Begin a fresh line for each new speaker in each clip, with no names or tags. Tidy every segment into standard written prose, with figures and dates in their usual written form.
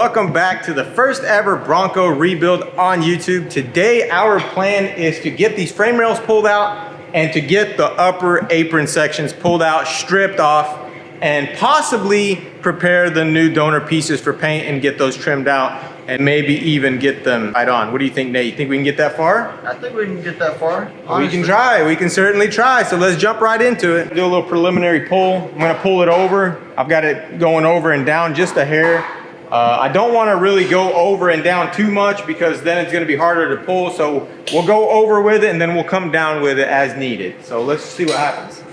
Welcome back to the first ever Bronco rebuild on YouTube. Today our plan is to get these frame rails pulled out and to get the upper apron sections pulled out, stripped off, and possibly prepare the new donor pieces for paint and get those trimmed out and maybe even get them right on. What do you think, Nate? You think we can get that far?
I think we can get that far. Honestly.
We can try. We can certainly try. So let's jump right into it. Do a little preliminary pull. I'm gonna pull it over. I've got it going over and down just a hair. I don't want to really go over and down too much because then it's going to be harder to pull. So we'll go over with it and then we'll come down with it as needed. So let's see what happens.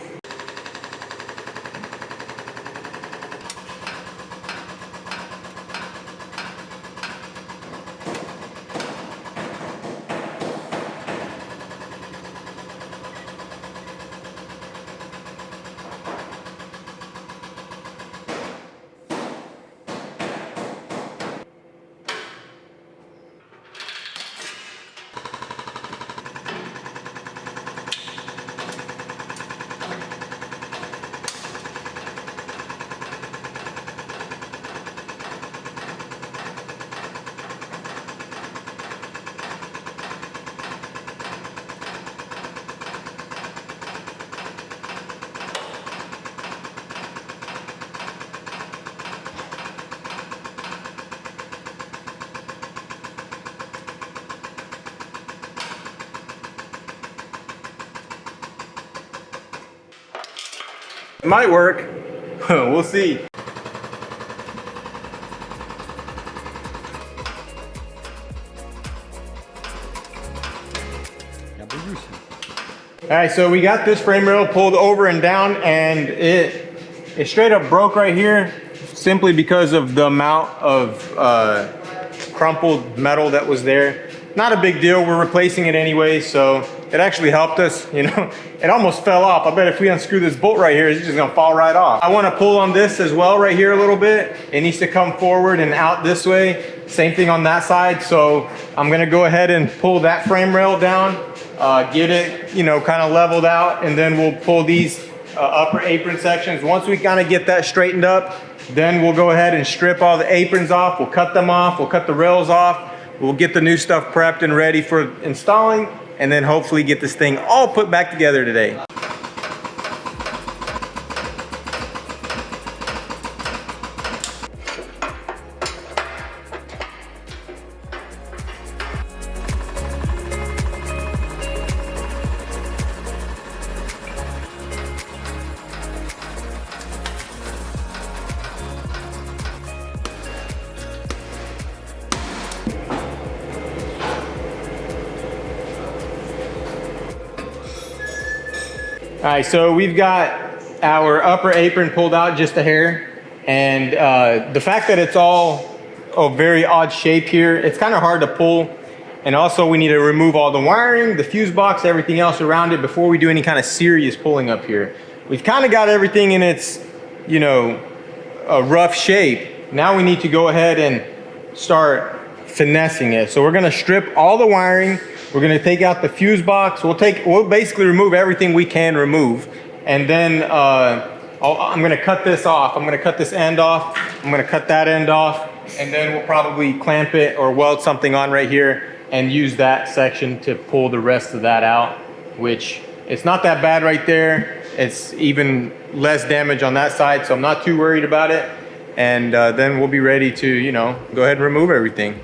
It might work. We'll see. All right, so we got this frame rail pulled over and down, and it straight up broke right here simply because of the amount of crumpled metal that was there. Not a big deal, we're replacing it anyway, so it actually helped us, you know. It almost fell off. I bet if we unscrew this bolt right here, it's just gonna fall right off. I wanna pull on this as well right here a little bit. It needs to come forward and out this way. Same thing on that side. So I'm gonna go ahead and pull that frame rail down, get it, you know, kind of leveled out, and then we'll pull these upper apron sections. Once we kind of get that straightened up, then we'll go ahead and strip all the aprons off. We'll cut them off, we'll cut the rails off. We'll get the new stuff prepped and ready for installing, and then hopefully get this thing all put back together today. All right, so we've got our upper apron pulled out just a hair, and the fact that it's all a very odd shape here, it's kind of hard to pull, and also we need to remove all the wiring, the fuse box, everything else around it before we do any kind of serious pulling up here. We've kind of got everything in its, you know, a rough shape. Now we need to go ahead and start finessing it. So we're gonna strip all the wiring. We're gonna take out the fuse box. We'll basically remove everything we can remove. And then I'm gonna cut this off. I'm gonna cut this end off. I'm gonna cut that end off. And then we'll probably clamp it or weld something on right here and use that section to pull the rest of that out, which it's not that bad right there. It's even less damage on that side, so I'm not too worried about it. And then we'll be ready to, you know, go ahead and remove everything.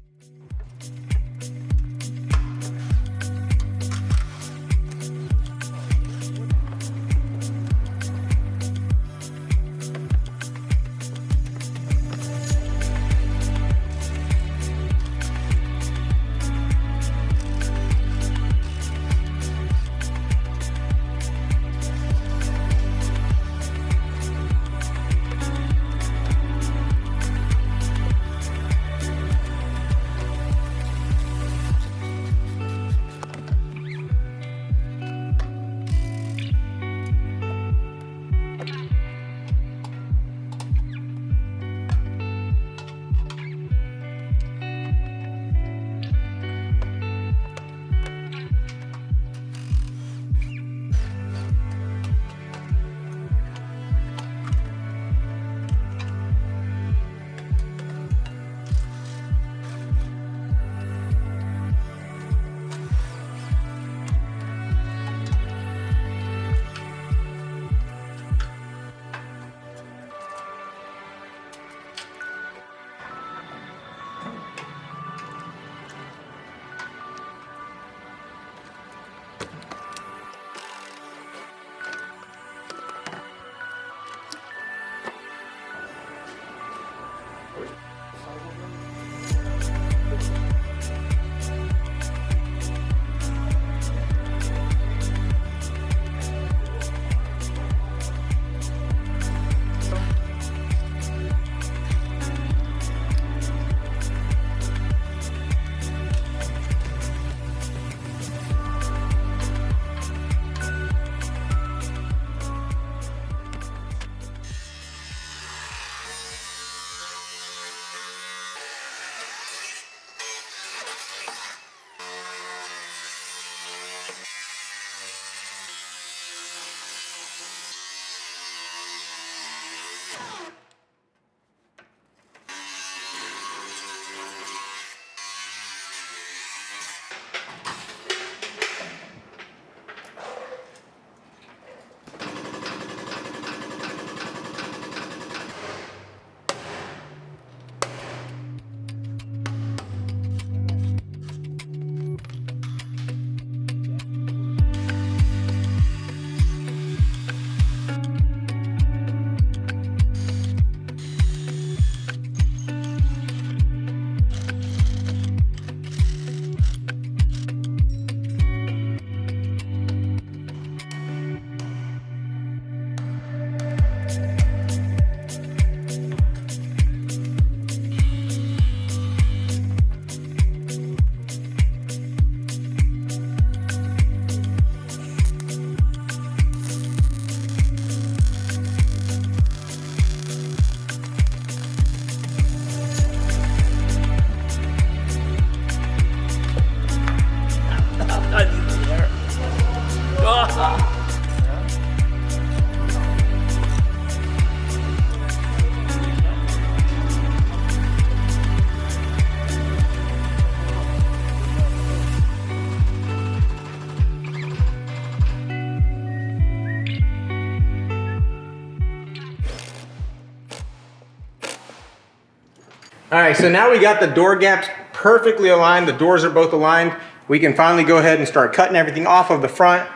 All right, so now we got the door gaps perfectly aligned. The doors are both aligned. We can finally go ahead and start cutting everything off of the front.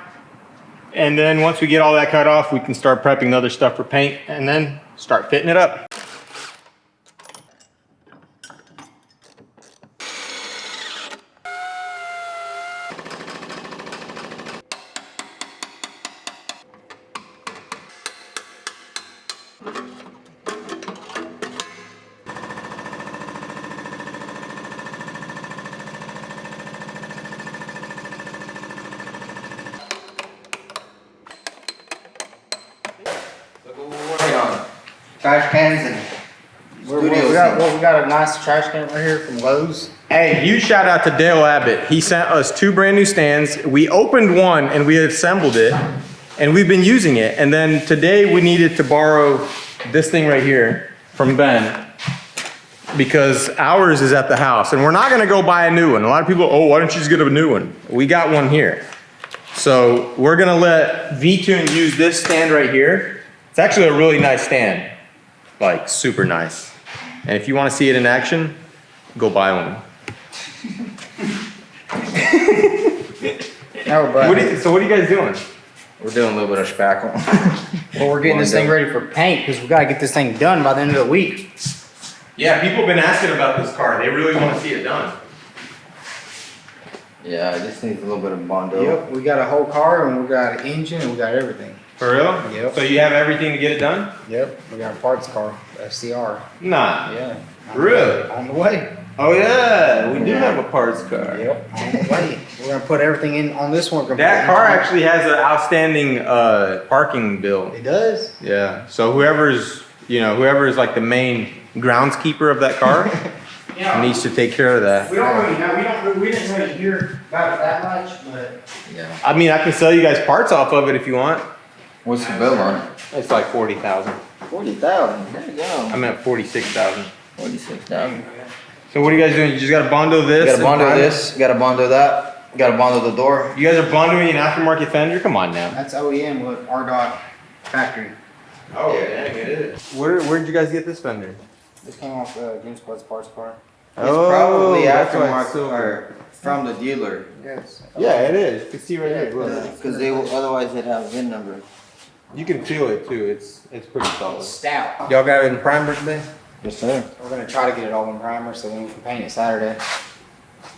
And then once we get all that cut off, we can start prepping the other stuff for paint and then start fitting it up.
Trash cans and
We got a nice trash can right here from Lowe's.
Hey, huge shout out to Dale Abbott. He sent us 2 brand new stands. We opened one and we assembled it and we've been using it. And then today we needed to borrow this thing right here from Ben because ours is at the house and we're not gonna go buy a new one. A lot of people, oh, why don't you just get a new one? We got one here. So we're gonna let V-Tune use this stand right here. It's actually a really nice stand, like super nice. And if you wanna see it in action, go buy one.
No, but
So what are you guys doing?
We're doing a little bit of spackle.
well, we're getting this thing ready for paint because we got to get this thing done by the end of the week.
Yeah, people have been asking about this car. They really want to see it done.
Yeah, it just needs a little bit of Bondo.
Yep, we got a whole car and we got an engine and we got everything.
For real?
Yep.
So you have everything to get it done?
Yep, we got a parts car, FCR.
Nah.
Yeah.
Really?
On the way.
Oh yeah, we do have a parts car.
Yep, on the way. We're gonna put everything in on this one.
That car actually has an outstanding parking bill.
It does.
Yeah. So whoever's like the main groundskeeper of that car
Yeah.
needs to take care of that.
We don't really know. We didn't really hear about it that much, but
Yeah.
I mean, I can sell you guys parts off of it if you want.
What's the bill on it?
It's like 40,000.
40,000. There you go.
I'm at 46,000.
46,000.
So what are you guys doing? You just got to bondo this?
Got to
and
Bondo
prime it?
this. Got to Bondo that. Got to Bondo the door.
You guys are bondoing an aftermarket fender? Come on now.
that's OEM with RDOT factory.
Oh, yeah, dang, it is. Where'd you guys get this fender?
This came off James Blood's parts car.
It's probably
that's why it's
aftermarket
silver.
or from the dealer.
Yes.
Yeah, it is. You can see right here. Look.
Because they will, otherwise they'd have a VIN number.
You can feel it too. It's pretty solid.
Stout.
Y'all got it in primer today?
Yes, sir.
We're gonna try to get it all in primer so then we can paint it Saturday.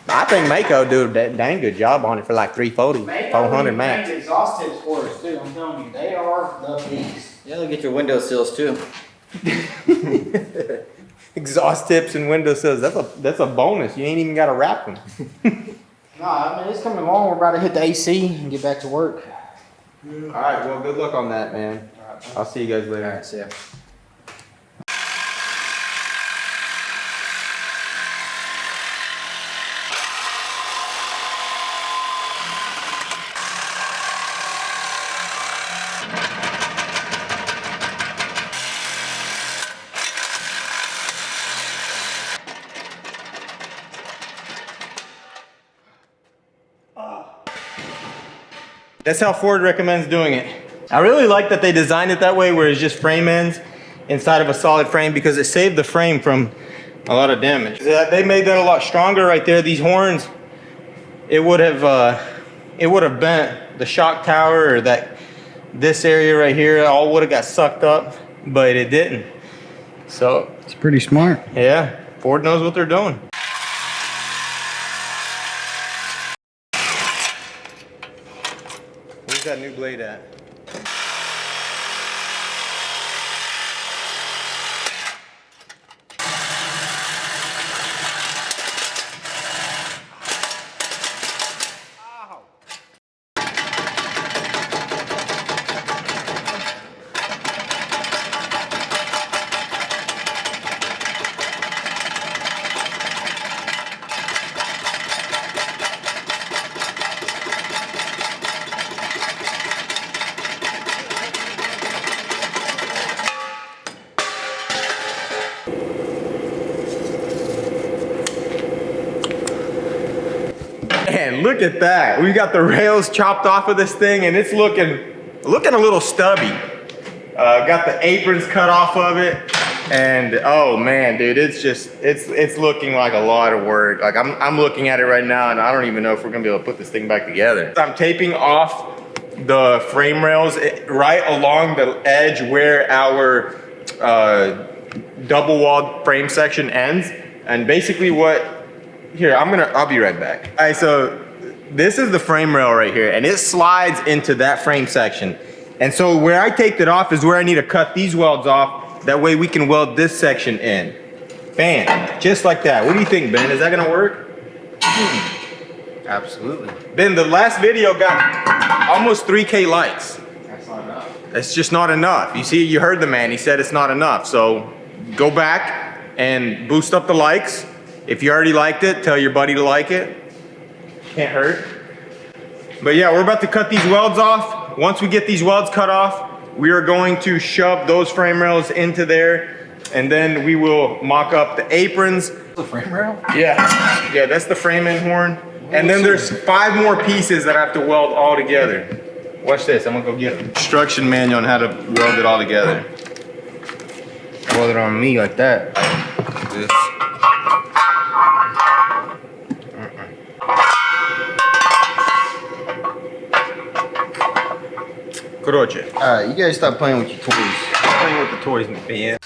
I think Mako do a dang good job on it for like 340, 400 max.
Exhaust tips for us too. I'm telling you, they are the beast.
Yeah, they'll get your window sills too.
Exhaust tips and window sills. That's a bonus. You ain't even got to wrap them.
No, I mean it's coming along. We're about to hit the AC and get back to work.
All right. Well, good luck on that, man. I'll see you guys later.
Alright, see ya.
That's how Ford recommends doing it. I really like that they designed it that way where it's just frame ends inside of a solid frame because it saved the frame from a lot of damage. They made that a lot stronger right there. These horns, it would have bent the shock tower or this area right here, all would have got sucked up, but it didn't. So
It's pretty smart.
yeah, Ford knows what they're doing. Where's that new blade at? Man, look at that. We got the rails chopped off of this thing and it's looking a little stubby. Got the aprons cut off of it. And oh man, dude, it's looking like a lot of work. Like I'm looking at it right now and I don't even know if we're gonna be able to put this thing back together. I'm taping off the frame rails right along the edge where our double walled frame section ends. And basically I'll be right back. All right, so this is the frame rail right here and it slides into that frame section. And so where I taped it off is where I need to cut these welds off. That way we can weld this section in. Bam, just like that. What do you think, Ben? Is that gonna work?
Absolutely.
Ben, the last video got almost 3K likes.
That's not enough.
It's just not enough. You see, you heard the man, he said it's not enough. So go back and boost up the likes. If you already liked it, tell your buddy to like it. Can't hurt. But yeah, we're about to cut these welds off. Once we get these welds cut off, we are going to shove those frame rails into there and then we will mock up the aprons.
The frame rail?
Yeah, that's the frame end horn. And then there's 5 more pieces that I have to weld all together. Watch this, I'm gonna go get an instruction manual on how to weld it all together.
Weld it on me like that.
This. Короче.
Alright, you guys stop playing with your toys.
Playing with the toys, man.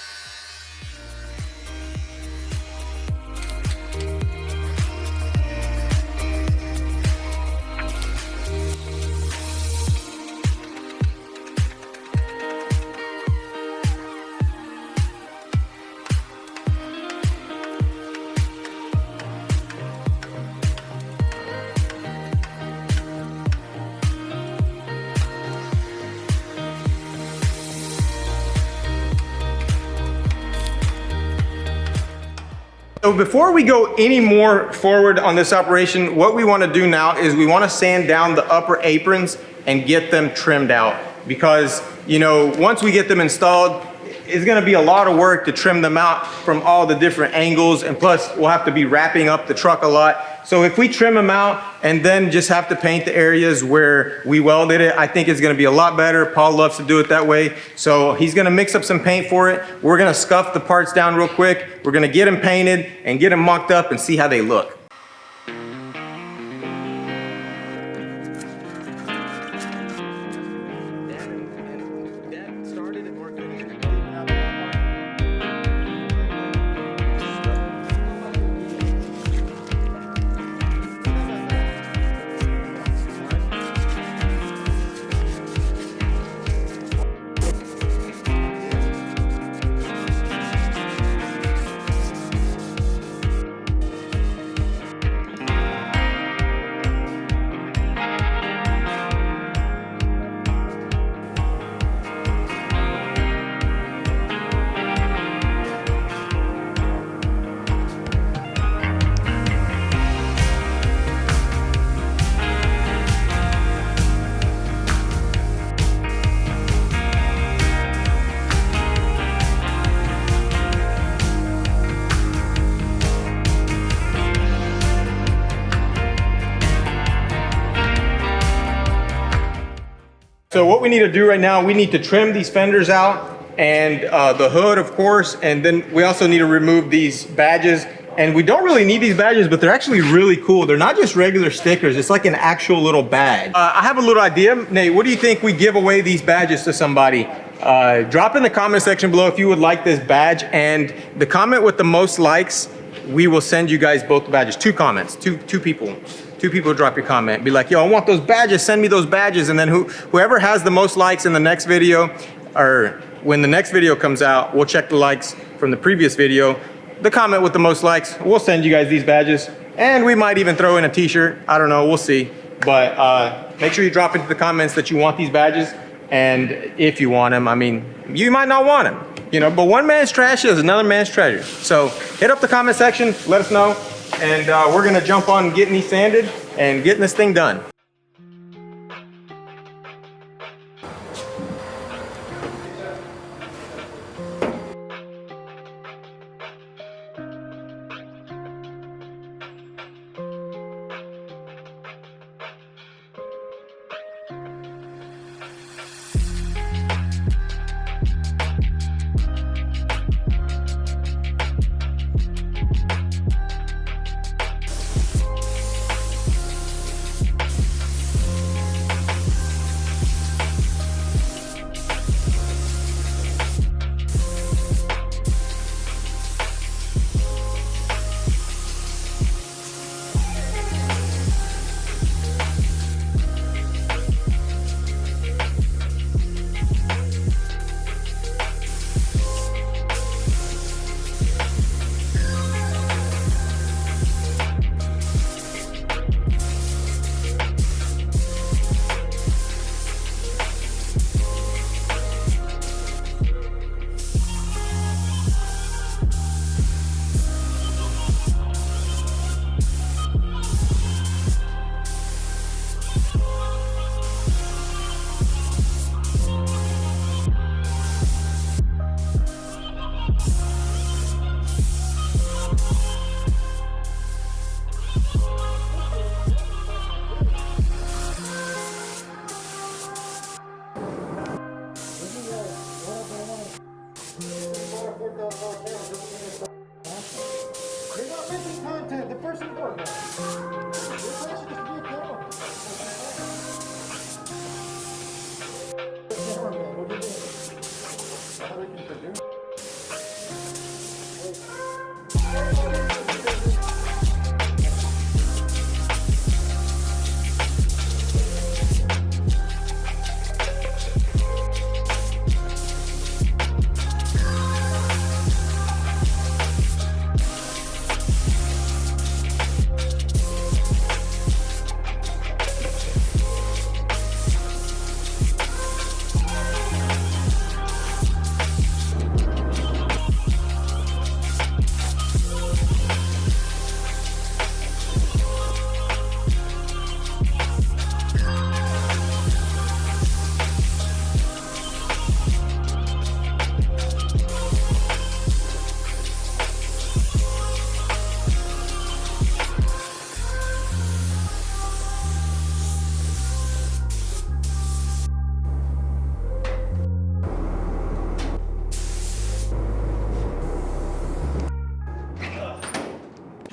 So before we go any more forward on this operation, what we want to do now is we want to sand down the upper aprons and get them trimmed out. Because, you know, once we get them installed, it's going to be a lot of work to trim them out from all the different angles. And plus, we'll have to be wrapping up the truck a lot. So if we trim them out and then just have to paint the areas where we welded it, I think it's gonna be a lot better. Paul loves to do it that way. So he's gonna mix up some paint for it. We're gonna scuff the parts down real quick. We're gonna get them painted and get them mocked up and see how they look. So what we need to do right now, we need to trim these fenders out and the hood, of course, and then we also need to remove these badges. And we don't really need these badges, but they're actually really cool. They're not just regular stickers. It's like an actual little badge. I have a little idea. Nate, what do you think we give away these badges to somebody? Drop in the comment section below if you would like this badge, and the comment with the most likes, we will send you guys both the badges. 2 comments, two people. 2 people drop your comment. Be like, yo, I want those badges, send me those badges. And then whoever has the most likes in the next video, or when the next video comes out, we'll check the likes from the previous video. The comment with the most likes, we'll send you guys these badges. And we might even throw in a t-shirt. I don't know, we'll see. But make sure you drop into the comments that you want these badges. And if you want them, I mean, you might not want them, you know, but one man's trash is another man's treasure. So hit up the comment section, let us know. And we're gonna jump on getting these sanded and getting this thing done.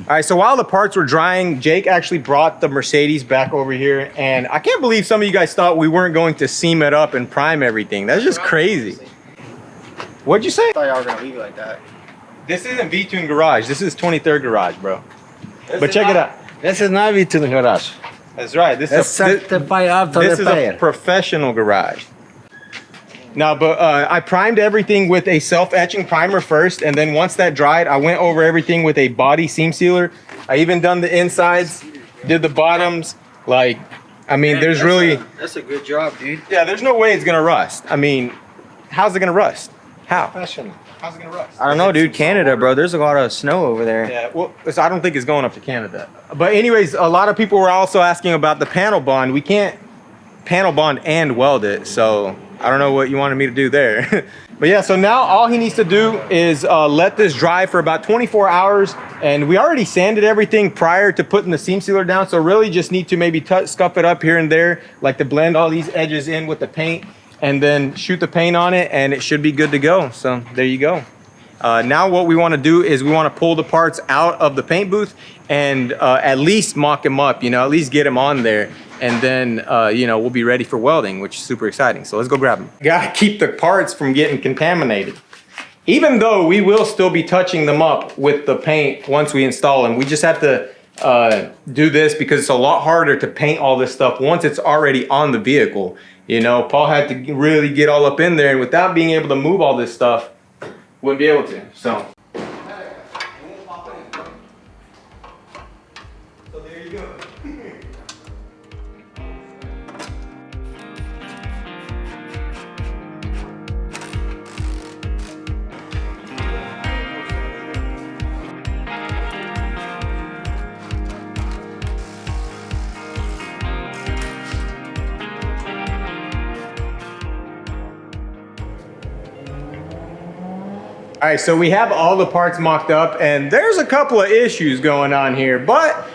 All right, so while the parts were drying, Jake actually brought the Mercedes back over here, and I can't believe some of you guys thought we weren't going to seam it up and prime everything. That's just crazy. What'd you say?
I thought y'all were gonna leave it like that.
This isn't V-Tune Garage. This is 23rd Garage, bro. But check it out.
This is not V to the garage.
That's right. This
It's
is
certified after
this is a
repair.
professional garage. Now, but I primed everything with a self-etching primer first, and then once that dried, I went over everything with a body seam sealer. I even done the insides, did the bottoms. Like, I mean, there's really...
That's a good job, dude.
Yeah, there's no way it's gonna rust. I mean, how's it gonna rust? How?
Professional.
How's it gonna rust?
I don't know, dude. Canada, bro. There's a lot of snow over there.
Yeah, well, so I don't think it's going up to Canada. But anyways, a lot of people were also asking about the panel bond. We can't panel bond and weld it, so I don't know what you wanted me to do there. But yeah, so now all he needs to do is let this dry for about 24 hours. And we already sanded everything prior to putting the seam sealer down. So really just need to maybe scuff it up here and there, like to blend all these edges in with the paint and then shoot the paint on it, and it should be good to go. So there you go. Now what we want to do is we want to pull the parts out of the paint booth and at least mock them up, you know, at least get them on there. And then, you know, we'll be ready for welding, which is super exciting. So let's go grab them. Gotta keep the parts from getting contaminated. Even though we will still be touching them up with the paint once we install them, we just have to do this because it's a lot harder to paint all this stuff once it's already on the vehicle. You know, Paul had to really get all up in there, and without being able to move all this stuff, wouldn't be able to, so. So there you go. All right, so we have all the parts mocked up, and there's a couple of issues going on here, but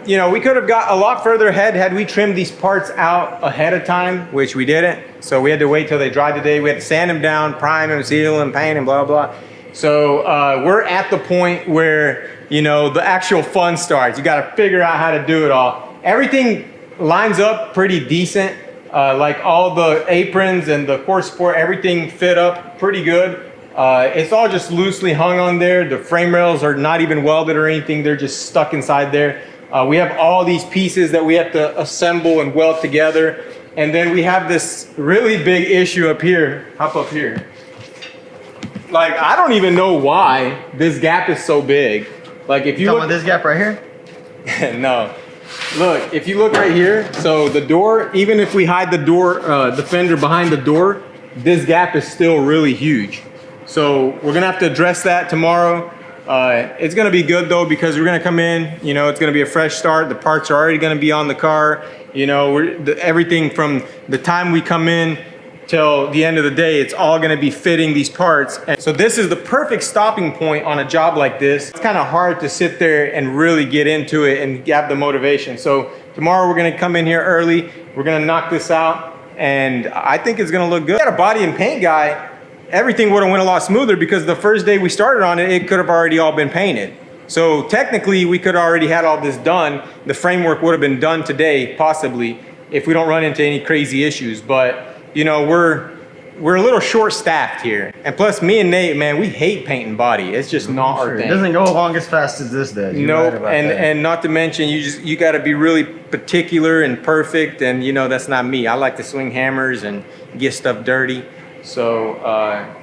you know, we could have got a lot further ahead had we trimmed these parts out ahead of time, which we didn't. So we had to wait till they dried today. We had to sand them down, prime them, seal them, paint them, blah, blah. So we're at the point where, you know, the actual fun starts. You got to figure out how to do it all. Everything lines up pretty decent. Like all the aprons and the core support, everything fit up pretty good. It's all just loosely hung on there. The frame rails are not even welded or anything. They're just stuck inside there. We have all these pieces that we have to assemble and weld together. And then we have this really big issue up here. Hop up here. Like, I don't even know why this gap is so big. Like, if you
Talking
look
about this gap right here?
no. Look, if you look right here, so the door, even if we hide the door, the fender behind the door, this gap is still really huge. So we're gonna have to address that tomorrow. It's gonna be good though, because we're gonna come in, you know, it's gonna be a fresh start. The parts are already gonna be on the car. You know, everything from the time we come in till the end of the day, it's all gonna be fitting these parts. And so this is the perfect stopping point on a job like this. It's kind of hard to sit there and really get into it and have the motivation. So tomorrow we're gonna come in here early. We're gonna knock this out, and I think it's gonna look good. We got a body and paint guy. Everything would have went a lot smoother because the first day we started on it, it could have already all been painted. So technically we could already had all this done. The framework would have been done today, possibly, if we don't run into any crazy issues. But you know, we're we're a little short-staffed here. And plus, me and Nate, man, we hate painting body. It's just not our
It
thing.
doesn't go along as fast as this does. You're
Nope,
right about
and
that.
and not to mention, you got to be really particular and perfect, and you know that's not me. I like to swing hammers and get stuff dirty. So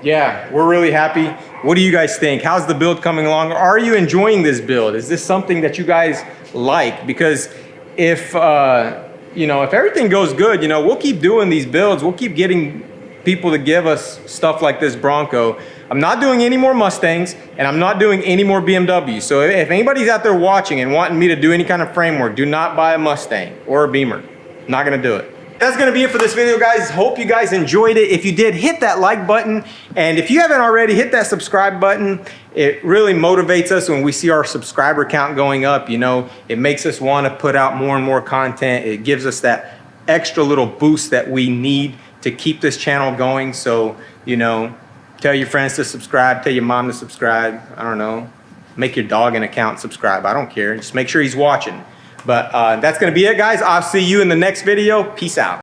yeah, we're really happy. What do you guys think? How's the build coming along? Are you enjoying this build? Is this something that you guys like? Because if you know, if everything goes good, you know, we'll keep doing these builds. We'll keep getting people to give us stuff like this Bronco. I'm not doing any more Mustangs, and I'm not doing any more BMWs. So if anybody's out there watching and wanting me to do any kind of framework, do not buy a Mustang or a Beamer. I'm not gonna do it. That's gonna be it for this video, guys. Hope you guys enjoyed it. If you did, hit that like button. And if you haven't already, hit that subscribe button. It really motivates us when we see our subscriber count going up. You know, it makes us wanna put out more and more content. It gives us that extra little boost that we need to keep this channel going. So, you know, tell your friends to subscribe, tell your mom to subscribe. I don't know, make your dog an account subscribe. I don't care, just make sure he's watching. But that's gonna be it, guys. I'll see you in the next video. Peace out.